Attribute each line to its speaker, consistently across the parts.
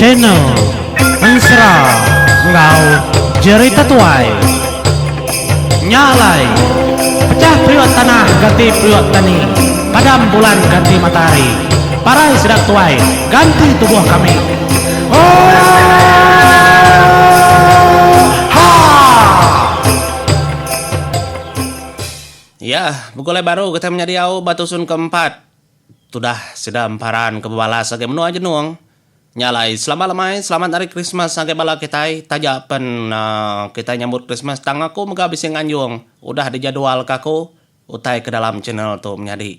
Speaker 1: channel Mensra Ngau Jerita Tuai Nyalai Pecah priot tanah ganti priot tani, padam bulan ganti matahari, parai sedap tuai ganti tubuh kami. Oh, ha.
Speaker 2: Ya, bukulai baru kita menyediau batu sun keempat. Sudah sedang paran ke balas sebagai menu aja nuang. Nyalai selamat lemai, selamat hari Christmas sebagai bala kita. Tajak pen kita nyambut Christmas tang aku megabis yang anjung. Udah dijadwal kaku utai ke dalam channel tu menjadi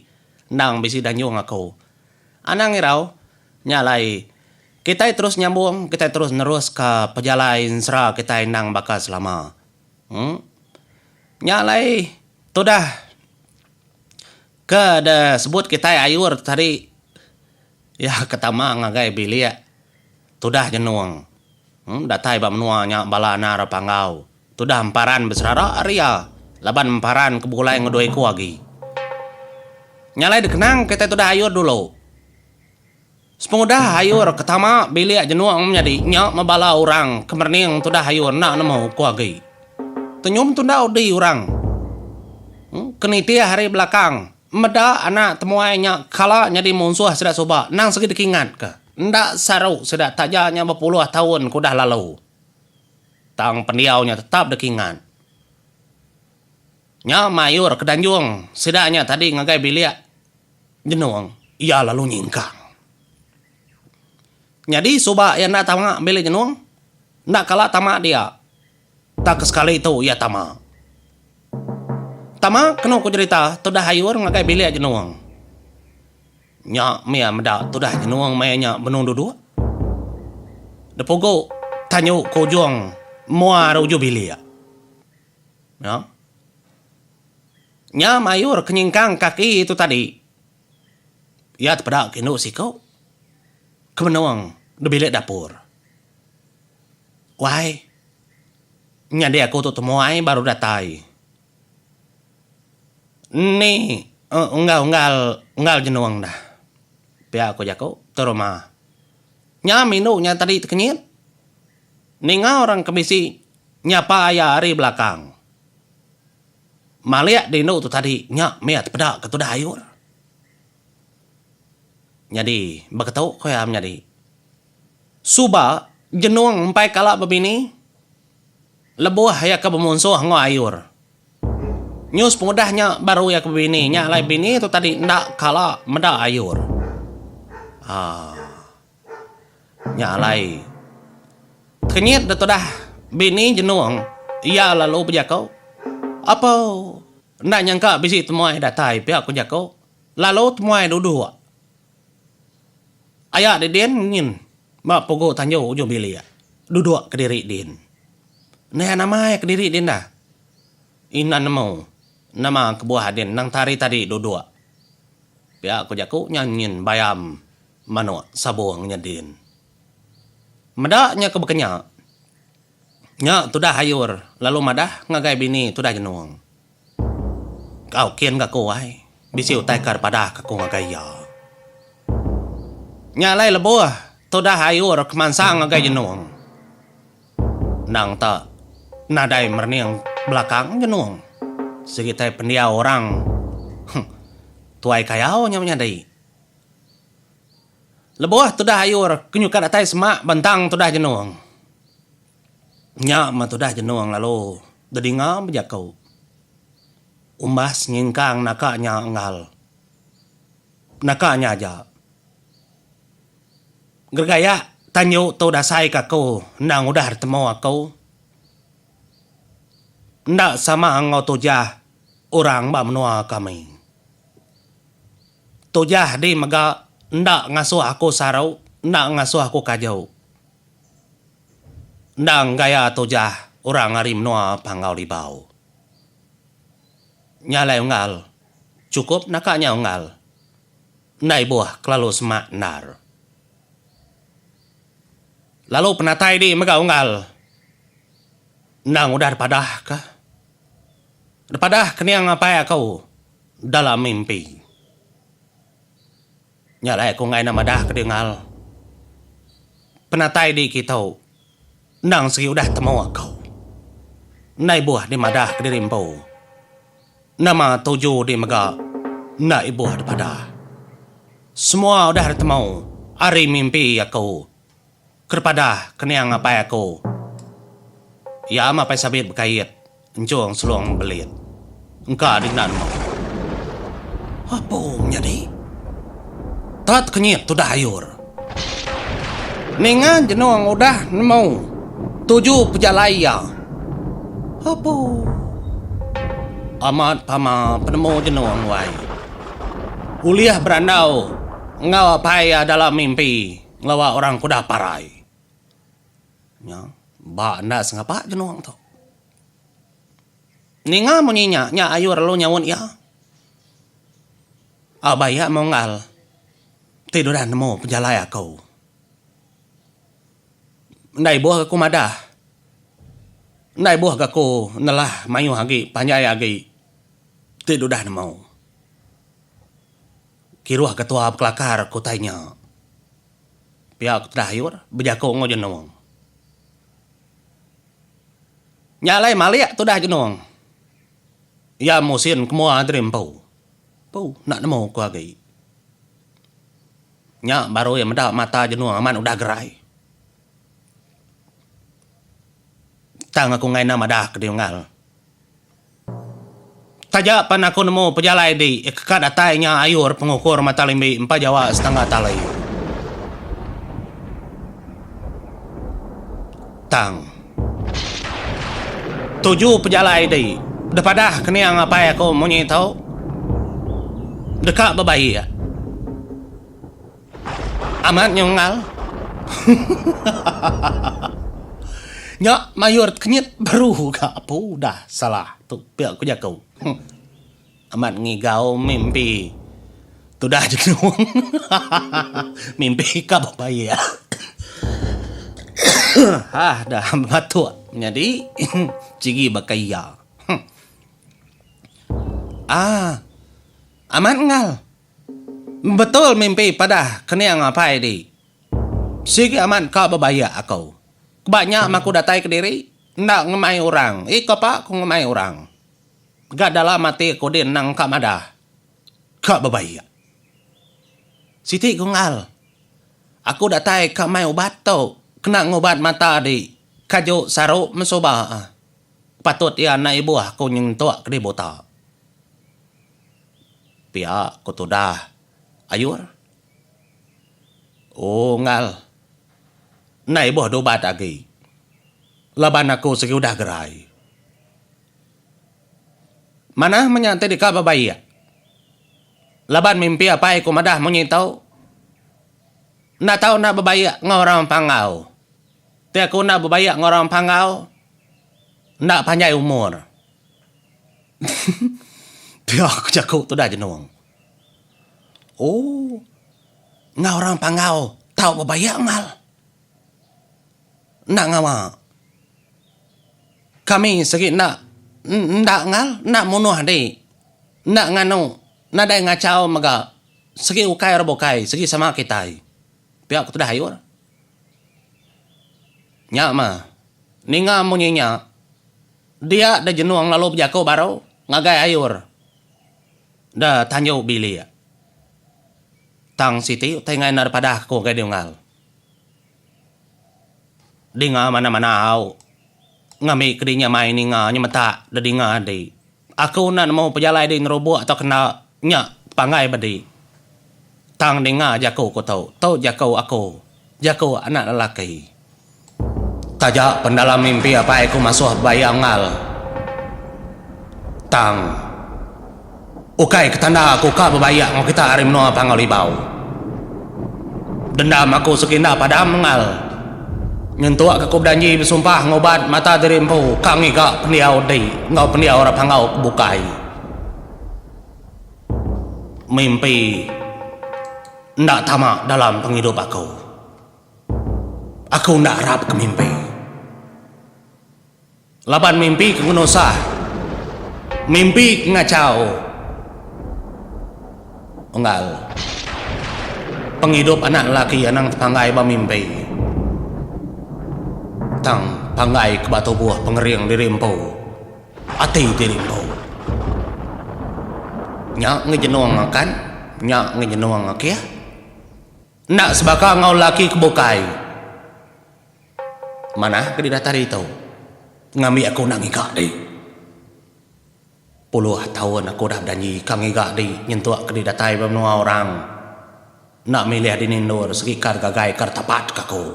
Speaker 2: nang bisi danjung aku. Anang irau nyalai kita terus nyambung, kita terus nerus ke perjalanan sera kita nang bakas selama. Nyalai tu dah ke ada sebut kita ayur tadi ya ketama ngagai bilia tudah jenuang datai ba menuanya bala nara pangau tudah emparan besara area laban emparan kebulai ngedoi ku lagi nyalai dikenang kita tudah ayur dulu sepengudah ayur ketama bilia jenuang menjadi nyak mabala orang kemerning tudah ayur nak nemu ku lagi tenyum tudah udi orang keniti hari belakang meda anak temuainya kala nyadi musuh sudah coba nang segi dikingat ke ndak saru sudah tajanya berpuluh tahun kudah lalu tang pendiaunya tetap dikingat nya mayur kedanjung sedanya tadi ngagai bilia jenuang ia lalu nyingkang nyadi coba yang ndak tamak bilia jenuang ndak kala tamak dia tak sekali itu ia tamak tama kena ku cerita tu dah hayur ngagai bilik jenuang nya mia meda tu dah jenuang mayanya benung duduk depogo tanyo ko juang mua ruju bilik ya nya mayur kenyingkang kaki itu tadi ya tepada kino sikau kemenuang de bilik dapur wai nya dia aku tu temuai baru datai ni unggal jenuang dah pihak aku jako terima nya minu nya tadi kenyit ninga orang kemisi nyapa ayah hari belakang maliak dino tu tadi nya miat pedak ketudah ayur jadi beketau koyam jadi suba jenuang empai kalak babini lebuh ya ke bemunsuh ngo ayur news pemudahnya baru ya ke bini nya lai bini itu tadi ndak kala meda ayur nya lai kenyit dah dah bini jenuang ia lalu berjakau apa ndak nyangka bisi temuai datai pihak aku jakau lalu temuai duduk ayah de den ngin ma pogo tanjo ujung bilia duduk ke diri din nah nama ke diri din dah inan mau nama kebuah den nang tari tadi duduk pihak aku jaku nyanyin bayam mano sabuang nyadin medaknya kebekenya nya tudah hayur lalu madah ngagai bini tudah jenuang kau kian gaku ai bisi utai kar padah kaku ngagai ya nya lai lebuah tudah hayur kemansang ngagai jenuang nang tak nadai merniang belakang jenuang sekitar pendia orang tuai kayau nya menyadai lebuah tudah ayur kenyukat atai semak bentang tudah jenuang nya ma tudah jenuang lalu dedinga berjakau umbas nyingkang nakanya engal nakanya aja gergaya tanyo tu dasai kakau nang udah bertemu aku ndak sama angau tojah orang ba menua kami tojah di maga ndak ngasuh aku sarau ndak ngasuh aku kajau ndak gaya tojah orang hari menua pangau di bau nyalai ungal cukup nakanya ungal nai buah kelalu semak nar lalu penatai di maga ungal nang udah padah kah daripada keniang apa ya kau dalam mimpi nyalai aku ngai nama dah kedengal penatai di kita nang segi udah temu aku nai buah di madah ke dirimpo nama tuju di mega nai buah daripada semua udah temu hari mimpi aku kepada kenyang apa aku ya ama pai sabit berkait enjong seluang belit engkau di nan mau apa menjadi tat kenyit tu dah ayur ningan jenuang udah mau tuju pejalaya apa amat pama penemu jenuang wai uliah berandau ngau pai dalam mimpi ngelawa orang kuda parai nya ba anda sengapa jenuang tu ninga munyinya nya ayur lo nyawon ya abaya mongal tiduran nemu pejalaya kau Ndai buah aku madah. Ndai buah aku nalah mayu hagi panjai hagi. Tidak dah mau. Kiruah ketua kelakar ku tanya. Pihak terakhir bejako ngo jenong. Nyalai maliak tu dah jenong. Ya musin kemua adrim pau. Pau nak nemu ku hagi. Nya baru yang mendak mata jenong aman udah gerai. Tang aku ngai nama dah kediongal. Tajak pan aku nemu pejalai di kekat atainya ayur pengukur mata limbi 4 Jawa setengah talai. Tang 7 pejalai di daripada keniang apa ya aku mau tahu dekat bebayi ya. Amat nyongal. Nya mayor kenyit baru ka apa dah salah tu pihak ku jakau. Amat ngigau mimpi. Tu dah jenung. Mimpi ka bapaya. Dah batuk. Jadi cigi bakaya. Amat ngal. Betul mimpi pada keniang apa di. Sigi amat ka babaya aku. Banyak aku datai ke diri, ndak ngemai orang. Iko pak, aku ngemai orang. Gak dalam mati aku din nang kak madah. Kak babaya. Siti gungal. Aku datai kak mai obat tau. Kena ngobat mata di. Kajo saruk mensoba. Patut ya na ibu aku nyentuak ke di bota. Pihak aku tu dah. Ayur. Oh ngal. Nai boh dobat lagi. Laban aku segi udah gerai. Mana menyantai di kaba bayi ya? Laban mimpi apa aku madah menyintau? Nak tahu nak berbaya ngorang pangau. Ti aku nak berbaya ngorang pangau. Nak panjai umur. Dia aku cakap tu dah jenung. Oh. Ngorang pangau. Tahu berbaya ngal. Nak ngawa. Kami segi nak ngal, nak munuh di. Nak nganu, nak dai ngacau maga. Segi ukai robokai, segi sama kita. Pihak tu dah ayur. Nya ma. Ninga munyinya. Dia dah jenuang lalu berjako baru ngagai ayur. Dah tanyo bili ya. Tang siti tengai daripada aku kai ngal. Di nga mana-mana au. Ngami kedinya main ni nga nyemata da di nga di. Aku nak mau pejalai di ngerobok atau kena nyak pangai badi. Tang di nga jako ko tau. Tau jako aku. Jako anak lelaki. Tajak pendalam mimpi apa aku masuk bayang ngal. Tang. Ukai ketanda aku ka bebayak ngau kita arim noa pangalibau. Dendam aku sekinda pada mengal. Nyentuak ke kubdanji bersumpah ngobat mata dirimpu kangi ka peniau di ngau peniau orang pangau bukai mimpi ndak tamak dalam penghidup aku ndak harap ke mimpi laban mimpi ke ngunusah mimpi ngacau enggak penghidup anak lelaki anang pangai ba mimpi tang pangai ke batu buah pengering di rimpo ati di rimpo nyak ngejenuang kan nyak ngejenuang kia nak sebaka ngau laki kebukai mana ke datari itu ngami aku nak ngigak di puluh tahun aku dah danyi kang ngigak di nyentuak ke datai bamnua orang nak milih di nindur sekikar gagai kartapat kaku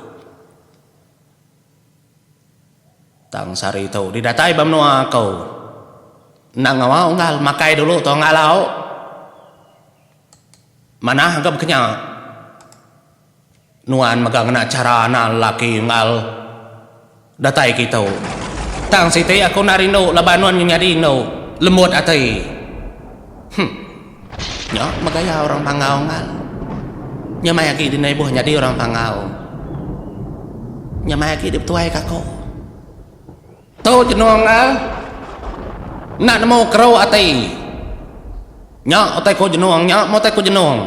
Speaker 2: tang sari itu didatai bamnua kau nang ngawau ngal makai dulu to ngalau mana agak kenya nuan magang na cara na laki ngal datai kita tang siti aku narino labanon nyadino lemut atai nya magaya orang pangau ngal nya mayaki di naibuh nyadi orang pangau nya mayaki di tuai kako tau jenuang ngal nak namo kerau atai nya atai ko jenuang nya mo atai ko jenuang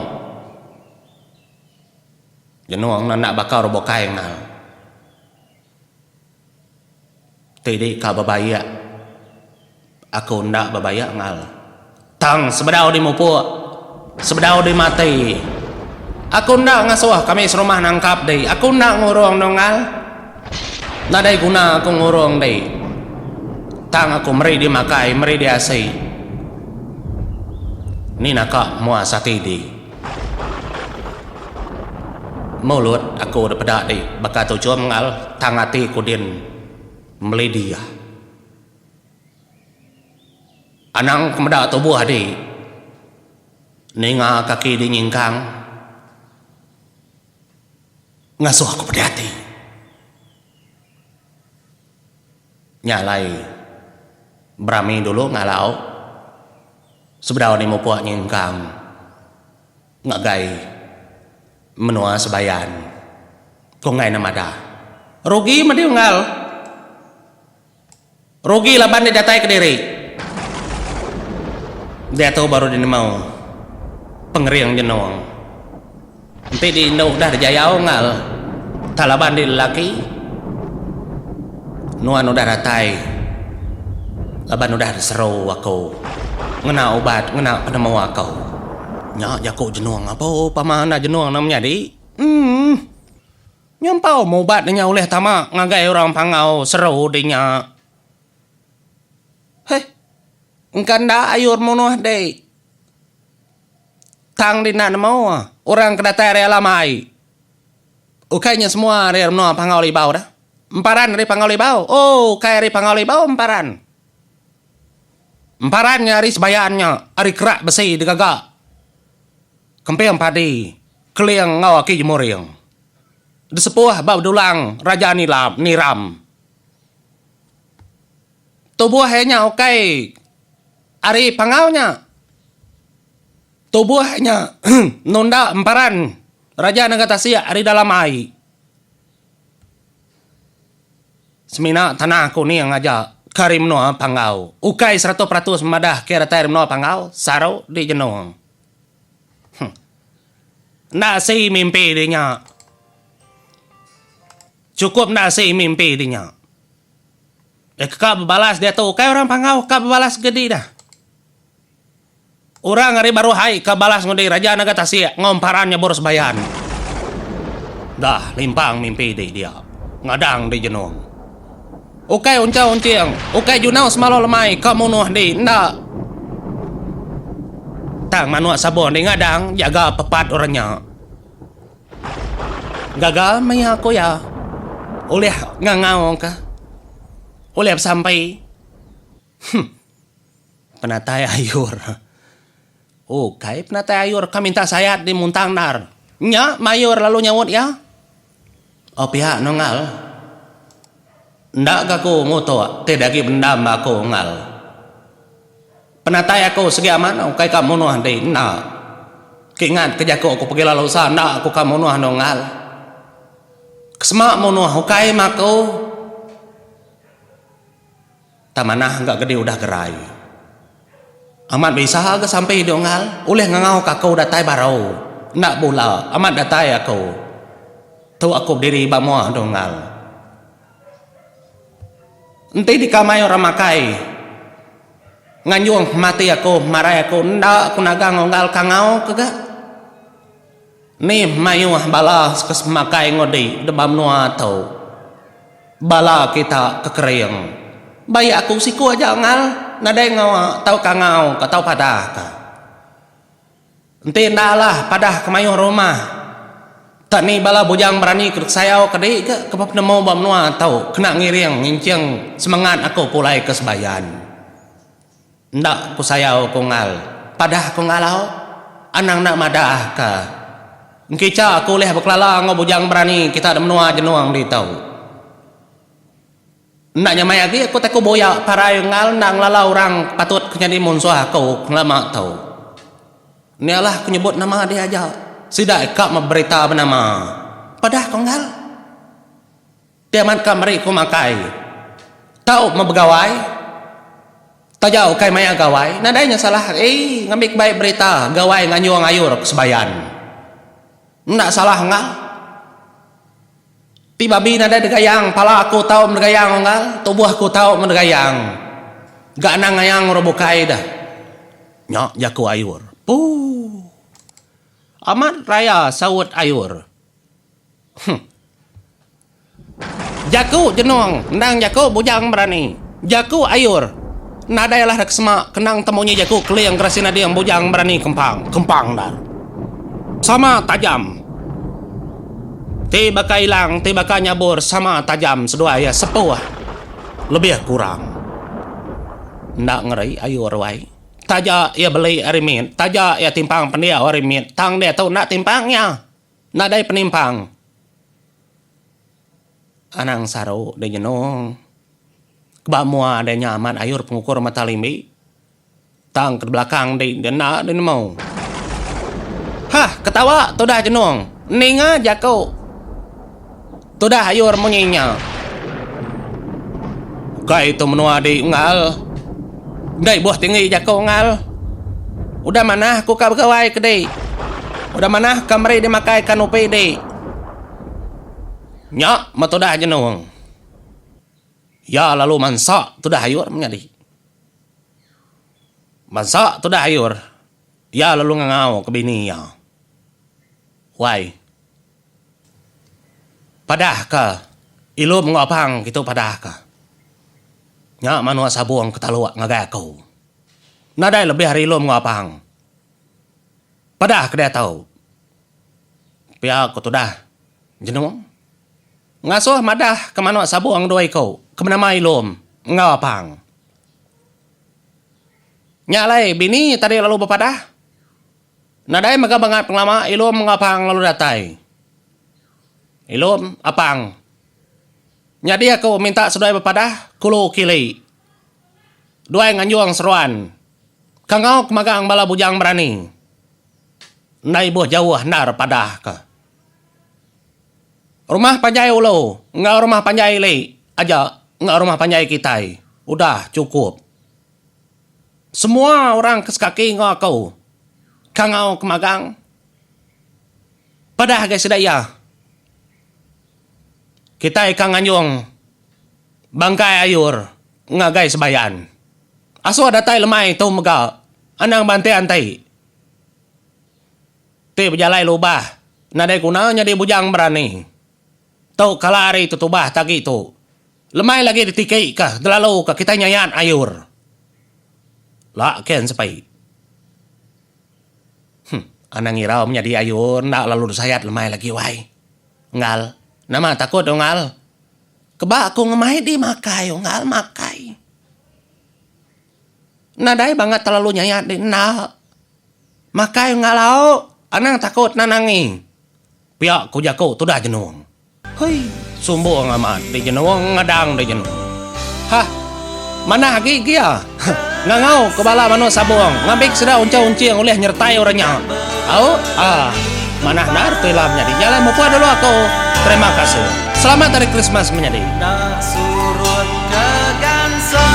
Speaker 2: nak bakal robokai ngal tidi ka babaya aku ndak babaya ngal tang sebedau di mupu sebedau di mati aku ndak ngasuh kami serumah nangkap dei aku ndak ngurung nongal nadai guna aku ngurung dei tang aku meri di makai meri di asai ni nakak mua satidi mulut aku udah pedak di baka tu jom ngal tang ati ku din meledia anang kemedak tubuh di ninga kaki di nyingkang ngasuh aku pedati nyalai berami dulu ngalau sebedau ni mau puak nyingkang ngagai menua sebayan kok ngai namada rugi madi ngal rugi laban dia datai ke diri dia tahu baru dia mau pengering jenuang nanti di Indo udah dijayau ngal talaban di lelaki nuan udah datai laban udah seru aku ngena obat ngena penemu aku nya jago jenuang apa pamana jenuang namanya di nyampau mau obat nya oleh tama ngagai orang pangau seru dinya heh engkan dah ayur monoh deh tang di nak mau orang kedatai area lamai ukainya semua area menua pangau libau dah emparan dari pangau libau oh kayak dari pangau libau emparan hari sebayannya hari kerak besi digagak kempeng padi keliang ngau aki jemuriang disepuh bau dulang raja niram tubuh hanya okai hari pangaunya tubuh hanya nunda emparan raja Nagatasia hari dalam ai semina tanah aku ni yang ngajak karim no pangau ukai 100% madah kira tarim no pangau saro di jenuang nasi mimpi dinya cukup nasi mimpi dinya kak balas dia tuh kayak orang pangau kak balas gede dah orang hari baru hai kak balas ngudi raja Nagatasia ngomparannya boros bayan dah limpang mimpi dia ngadang di jenuang okay unciang okay junau semalo lemai kamu nuh di ndak tang manuak sabon di ngadang jaga pepat orangnya gagal maya aku ya oleh ngangau ka oleh sampai penatai ayur okay penatai ayur kami minta sayat di muntang nar nya mayor lalu nyawut ya oh pihak nongal ndak aku ngoto tidak lagi bendam aku ngal penatai aku segi aman kai kamu nuh dei na keingat kejako aku pergi lalu sana aku kamu nuh ngal kesemak nuh kai mako tamanah enggak gede udah gerai amat bisa ke sampai dongal oleh ngangau kakau datai barau nak bola amat datai aku tahu aku diri bamo dongal Enti di kamay orang makai. Nganyuang mati ako, maray ako, nda ako nagangongal kangao kaga. Ni mayu bala kes makai ngodi debam nuah tau. Bala kita kekereng. Bayi aku siku aja ngal, nadai ngawa tau kangao ka tau padah ka. Enti ndalah padah kemayuh rumah. Tani bala bujang berani keruk sayau kadi ke kepap nemo bam nuah tau kena ngiriang nginceng semangat aku pulai kesebayan. Ndak ku sayau ku ngal, padah ku ngalau, anang nak madah ka. Ngkica aku leh beklala ngo bujang berani kita ada menua jenuang di tau. Ndak nyamai lagi aku tak ku boya para ngal nang lala orang patut kenyadi munsuah aku lama tau. Nialah ku nyebut nama dia aja. Sidak kak memberita bernama. Padah ku ngal. Tiamat kamari ku makai. Tau membegawai. Tajau kai maya gawai, nadainya salah. Ngambil baik berita gawai nganyuang ayur kesebayan. Ndak salah ngal. Tiba bi nadai degayang, pala aku tahu mendegayang ngal, tubuh aku tahu mendegayang. Gak nang ngayang robokai dah. Nyak jaku ayur. Amat raya sawut ayur. Jaku jenuang, ndang jaku bujang berani. Jaku ayur. Nadailah dak semak kenang temunya jaku keliang gerasin ada yang bujang berani kempang dah. Sama tajam. Tiba ka hilang, tiba ka nyabur sama tajam sedua ya sepuh. Lebih kurang. Ndak ngeri ayur wai. Taja ya beli arimit, taja ya timpang pendia arimit. Tang dia tahu nak timpangnya. Nadai penimpang. Anang saru de jenong. Kebak mua ada nyaman ayur pengukur mata limbi. Tang ke belakang di nak di mau. Hah, ketawa tu dah jenong. Ninga jaku. Tu dah ayur munyinya. Kai tu menua di ngal. Dai buah tinggi jaku ngal. Udah mana aku ka begawai kedai. Udah mana kamari dimakai kanupi di. Nyak, matu dah jenong. Ya lalu mansak tu dah ayur menjadi. Mansak tu dah ayur. Ya lalu ngangau ke bini ya. Wai. Padah ka. Ilum ngapang gitu padah ka. Nya manua sabuang ketaluak ngagaya kau. Nadai lebih hari ilum ngapang. Padah ka dia tahu. Pihak ku tu dah. Jenuang. Ngasuh madah ke manua sabuang doai kau. Kemana mai lom ngapang. Nyalai bini tadi lalu bepadah. Nadai maga bangat penglama ilom ngapang lalu datai. Ilom apang. Nyadi aku minta sudai bepadah kulo kili. Dua nganyuang seruan. Kangau kemagang bala bujang berani. Nai buah jauh nar padah ka. Rumah panjai ulo, ngau rumah panjai li aja. Nggak rumah panjai kita. Udah cukup. Semua orang kesekaki ngau kangau kemagang. Padah guys sedaya. Kita ikan nganyung. Bangkai ayur. Ngagai sebayan. Asu ada tai lemai tu mega. Anang bantai antai. Ti berjalai lubah. Nadai kunanya di bujang berani. Tau kalari tutubah tagi tu. Lemai lagi ditikai kah, delalu kah kita nyayan ayur. Lah ken sepai. Anang irau menjadi ayur, nak lalu sayat lemai lagi wai. Ngal, nama takut ngal. Kebak aku ngemai di makai, ngal makai. Nadai banget terlalu nyayat di nak. Makai ngalau, anang takut nanangi. Pihak ku jago tu dah jenuang. Hei. Sumbo ngamat di jenuang ngadang di jenuang. Hah, mana lagi dia? Ngangau kebala mano sabuang. Ngambik sudah unca-unci yang oleh nyertai orangnya. Mana nar telamnya di jalan mau dulu aku. Terima kasih. Selamat hari Christmas menjadi.
Speaker 3: Surut ke gansai